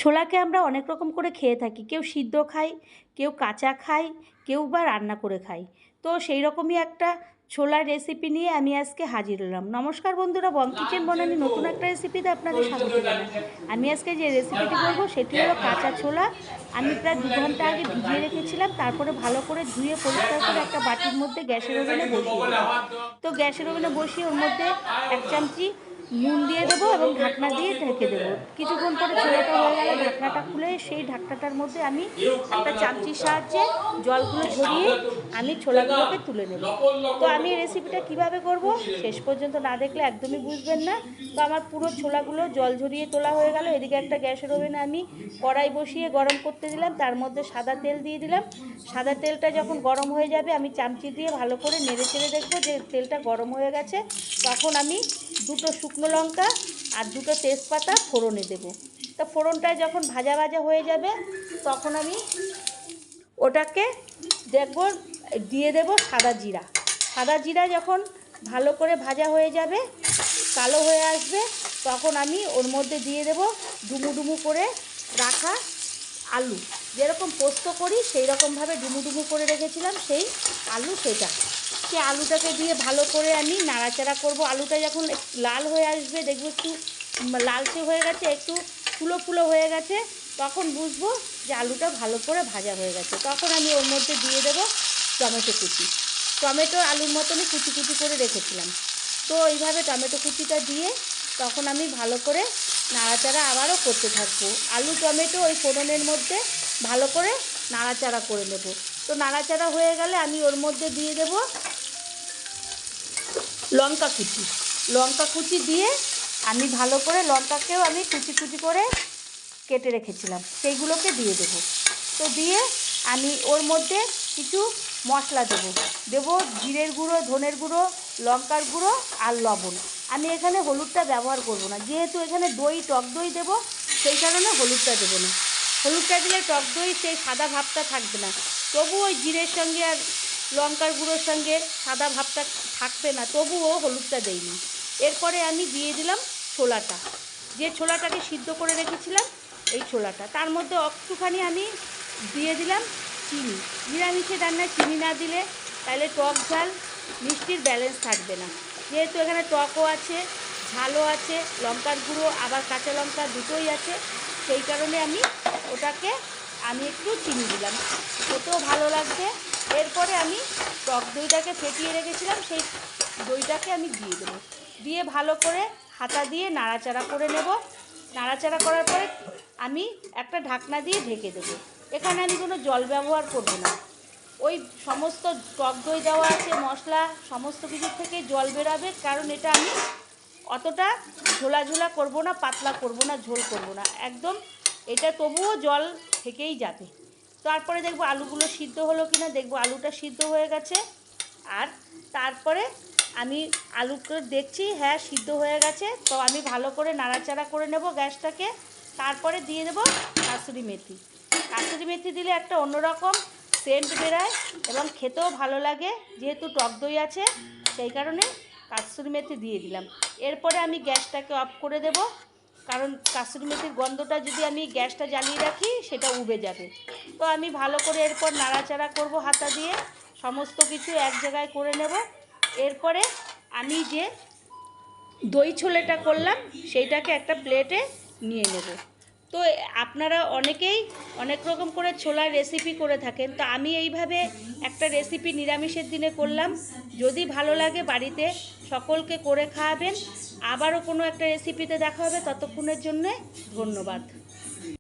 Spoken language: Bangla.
ছোলাকে আমরা অনেক রকম করে খেয়ে থাকি, কেউ সিদ্ধ খায়, কেউ কাঁচা খায়, কেউ বা রান্না করে খায়। তো সেই রকমই একটা ছোলার রেসিপি নিয়ে আমি আজকে হাজির হলাম। নমস্কার বন্ধুরা, বং কিচেন বনানি নতুন একটা রেসিপিতে আপনাদের স্বাগত জানাই। আমি আজকে যে রেসিপিটি বলবো সেটি হলো কাঁচা ছোলা। আমি প্রায় 2 ঘন্টা আগে ভিজিয়ে রেখেছিলাম, তারপরে ভালো করে ধুয়ে পরিষ্কার করে একটা বাটির মধ্যে গ্যাসের ওভেনে বসিয়ে দেবো। তো গ্যাসের ওভেনে বসিয়ে ওর মধ্যে 1 চামচি নুন দিয়ে দেবো এবং ঢাকনা দিয়ে ঢেকে দেবো। কিছুক্ষণ পরে ছোলাটা হয়ে গেলে ঢাকনাটা খুলে সেই ঢাকনাটার মধ্যে আমি একটা চামচির সাহায্যে জলগুলো ঝরিয়ে আমি ছোলাগুলোকে তুলে নেব। তো আমি এই রেসিপিটা কীভাবে করব শেষ পর্যন্ত না দেখলে একদমই বুঝবেন না। তো আমার পুরো ছোলাগুলো জল ঝরিয়ে তোলা হয়ে গেল। এদিকে একটা গ্যাসের ওভেনে আমি কড়াই বসিয়ে গরম করতে দিলাম, তার মধ্যে সাদা তেল দিয়ে দিলাম। সাদা তেলটা যখন গরম হয়ে যাবে আমি চামচি দিয়ে ভালো করে নেড়ে চেড়ে দেখবো যে তেলটা গরম হয়ে গেছে। তখন আমি 2টো শুকনো লঙ্কা আর 2টো তেজপাতা ফোড়নে দেব। তো ফোড়নটা যখন ভাজা ভাজা হয়ে যাবে তখন আমি ওটাকে দেখবো দিয়ে দেব সাদা জিরা। সাদা জিরা যখন ভালো করে ভাজা হয়ে যাবে, কালো হয়ে আসবে, তখন আমি ওর মধ্যে দিয়ে দেব ডুমু ডুমু করে রাখা আলু। যেরকম পোস্ত করি সেই রকমভাবে ডুমু ডুমু করে রেখেছিলাম সেই আলু, সেই আলুটাকে দিয়ে ভালো করে আমি নাড়াচাড়া করব। আলুটা যখন লাল হয়ে আসবে, দেখবো একটু লালচে হয়ে গেছে, একটু ফুলো ফুলো হয়ে গেছে, তখন বুঝবো যে আলুটা ভালো করে ভাজা হয়ে গেছে। তখন আমি ওর মধ্যে দিয়ে দেবো টমেটো কুচি। টমেটো আলুর মতনই কুচি কুচি করে রেখেছিলাম। তো এইভাবে টমেটো কুচিটা দিয়ে তখন আমি ভালো করে নাড়াচাড়া আবারও করতে থাকবো। আলু টমেটো ওই ফোড়নের মধ্যে ভালো করে নাড়াচাড়া করে নেব। তো নাড়াচাড়া হয়ে গেলে আমি ওর মধ্যে দিয়ে দেব লঙ্কা কুচি। লঙ্কা কুচি দিয়ে আমি ভালো করে লঙ্কাকেও আমি কুচি কুচি করে কেটে রেখেছিলাম, সেইগুলোকে দিয়ে দেব। তো দিয়ে আমি ওর মধ্যে কিছু মশলা দেবো জিরের গুঁড়ো, ধনের গুঁড়ো, লঙ্কার গুঁড়ো আর লবণ। আমি এখানে হলুদটা ব্যবহার করব না, যেহেতু এখানে টক দই দেবো, সেই কারণে হলুদটা দেবো না। হলুদটা দিলে টক দই সেই সাদা ভাবটা থাকবে না, তবু ওই জিরের সঙ্গে আর লঙ্কার গুঁড়োর সঙ্গে সাদা ভাবটা থাকবে না, তবুও হলুদটা দেইনি। এরপরে আমি দিয়ে দিলাম ছোলাটা, যে ছোলাটাকে সিদ্ধ করে রেখেছিলাম এই ছোলাটা। তার মধ্যে একটুখানি আমি দিয়ে দিলাম চিনি। নিরামিষের রান্নায় চিনি না দিলে তাহলে টক ঝাল মিষ্টির ব্যালেন্স থাকবে না। যেহেতু এখানে টকও আছে, ঝালও আছে, লঙ্কার গুঁড়ো আবার কাঁচা লঙ্কা দুটোই আছে, সেই কারণে আমি একটু চিনি দিলাম, খেতেও ভালো লাগবে। এরপরে আমি টক দইটাকে ফেটিয়ে রেখেছিলাম, সেই দইটাকে আমি দিয়ে দেবো। দিয়ে ভালো করে হাতা দিয়ে নাড়াচাড়া করে নেব। নাড়াচাড়া করার পরে আমি একটা ঢাকনা দিয়ে ঢেকে দেবো। এখানে আমি কোনো জল ব্যবহার করব না। ওই সমস্ত টক দই দেওয়া আছে, মশলা সমস্ত কিছু থেকে জল বেরাবে, কারণ এটা আমি অতটা ঝোলা ঝোলা করব না, পাতলা করব না, ঝোল করব না, একদম এটা তবুও জল থেকেই যাবে। তারপরে দেখব আলুগুলো সিদ্ধ হলো কি না, দেখব আলুটা সিদ্ধ হয়ে গেছে। আর তারপরে আমি আলুটা দেখছি হ্যাঁ সিদ্ধ হয়ে গেছে, তো আমি ভালো করে নাড়াচাড়া করে নেব গ্যাসটাকে। তারপরে দিয়ে দেব কাসুরি মেথি। কাসুরি মেথি দিলে একটা অন্যরকম সেন্ট বেরায় এবং খেতেও ভালো লাগে, যেহেতু টক দই আছে সেই কারণে কাসুরি মেথি দিয়ে দিলাম। এরপরে আমি গ্যাসটাকে অফ করে দেব, কারণ কাসুরি মেথির গন্ধটা যদি আমি গ্যাসটা জ্বালিয়ে রাখি সেটা উবে যাবে। তো আমি ভালো করে এরপর নাড়াচাড়া করব হাতা দিয়ে, সমস্ত কিছু এক জায়গায় করে নেব। এরপরে আমি যে দই ছোলেটা করলাম সেইটাকে একটা প্লেটে নিয়ে নেব। তো আপনারা অনেকেই অনেক রকম করে ছোলার রেসিপি করে থাকেন, তো আমি এইভাবে একটা রেসিপি নিরামিষের দিনে করলাম। যদি ভালো লাগে বাড়িতে সকলকে করে খাওয়াবেন। আবারও কোনো একটা রেসিপিতে দেখা হবে, ততক্ষণের জন্যে ধন্যবাদ।